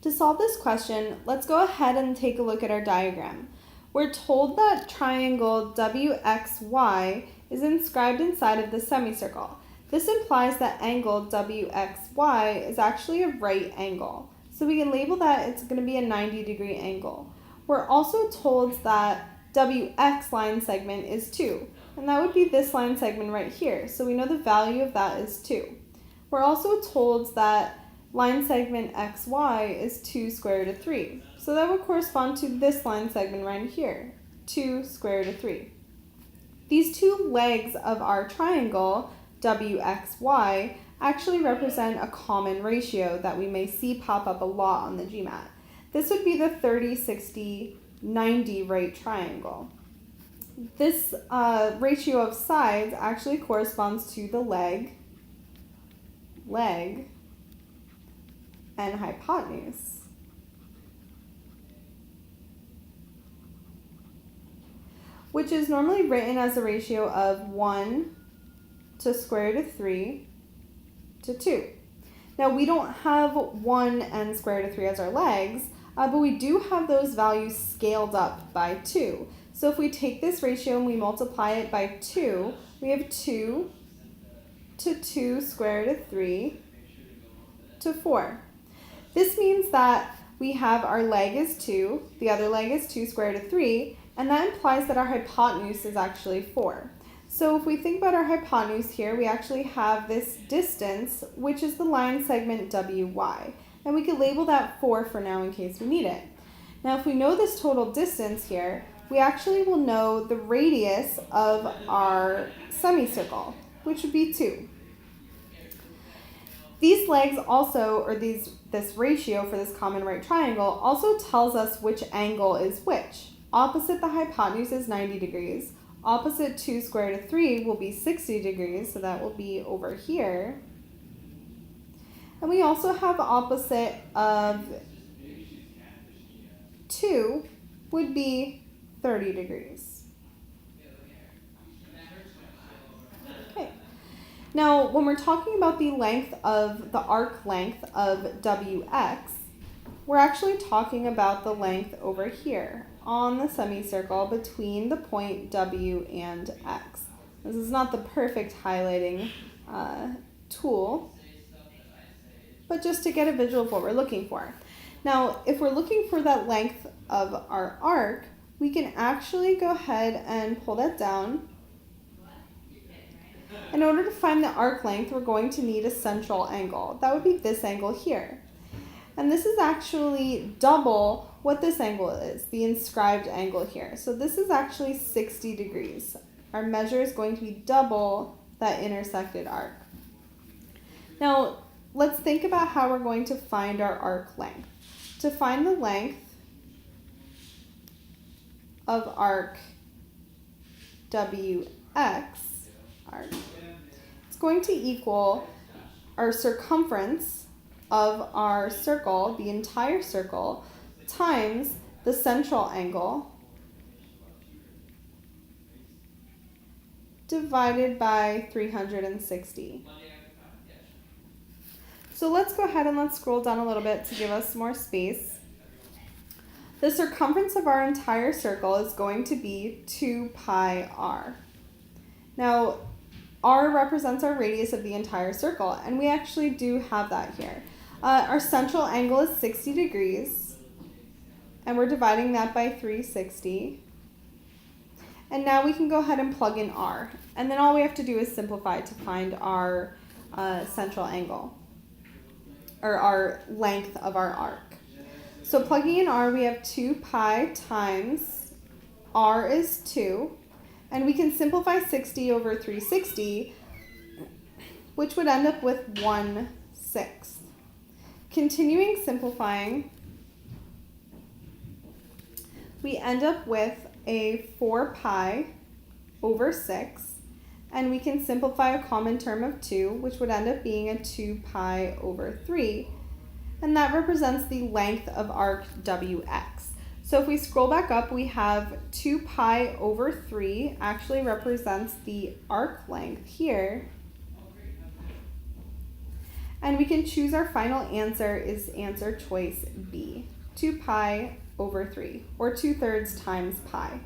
To solve this question, let's go ahead and take a look at our diagram. We're told that triangle WXY is inscribed inside of the semicircle. This implies that angle WXY is actually a right angle. So we can label that it's going to be a 90-degree angle. We're also told that WX line segment is 2, and that would be this line segment right here. So we know the value of that is 2. We're also told that line segment XY is 2 square root of 3. So that would correspond to this line segment right here, 2 square root of 3. These two legs of our triangle, WXY, actually represent a common ratio that we may see pop up a lot on the Gmat. This would be the 30, 60, 90 right triangle. This ratio of sides actually corresponds to the leg, and hypotenuse. Which is normally written as a ratio of 1 to square root of 3 to 2. Now we don't have 1 and square root of 3 as our legs, but we do have those values scaled up by 2. So if we take this ratio and we multiply it by 2, we have 2 to 2 square root of 3 to 4. This means that we have our leg is 2, the other leg is 2 square root of 3, and that implies that our hypotenuse is actually 4. So if we think about our hypotenuse here, we actually have this distance, which is the line segment WY. And we could label that 4 for now in case we need it. Now if we know this total distance here, we actually will know the radius of our semicircle, which would be 2. These legs also, or this ratio for this common right triangle, also tells us which angle is which. Opposite the hypotenuse is 90 degrees. Opposite 2 square root of 3 will be 60 degrees, so that will be over here. And we also have opposite of 2 would be 30 degrees. Now, when we're talking about the length of the arc length of WX, we're actually talking about the length over here on the semicircle between the point W and X. This is not the perfect highlighting tool, but just to get a visual of what we're looking for. Now, if we're looking for that length of our arc, we can actually go ahead and pull that down. In order to find the arc length, we're going to need a central angle. That would be this angle here. And this is actually double what this angle is, the inscribed angle here. So this is actually 60 degrees. Our measure is going to be double that intersected arc. Now, let's think about how we're going to find our arc length. To find the length of arc WX, it's going to equal our circumference of our circle, the entire circle, times the central angle divided by 360. So let's go ahead and let's scroll down a little bit to give us more space. The circumference of our entire circle is going to be 2 pi r. Now, r represents our radius of the entire circle, and we actually do have that here. Our central angle is 60 degrees, and we're dividing that by 360. And now we can go ahead and plug in r, and then all we have to do is simplify to find our central angle, or our length of our arc. So plugging in r, we have 2 pi times r is 2, and we can simplify 60 over 360, which would end up with 1/6. Continuing simplifying, we end up with a 4 pi over 6, and we can simplify a common term of 2, which would end up being a 2 pi over 3, and that represents the length of arc WX. So if we scroll back up, we have 2 pi over 3 actually represents the arc length here. And we can choose our final answer is answer choice B, 2 pi over 3, or 2/3 times pi.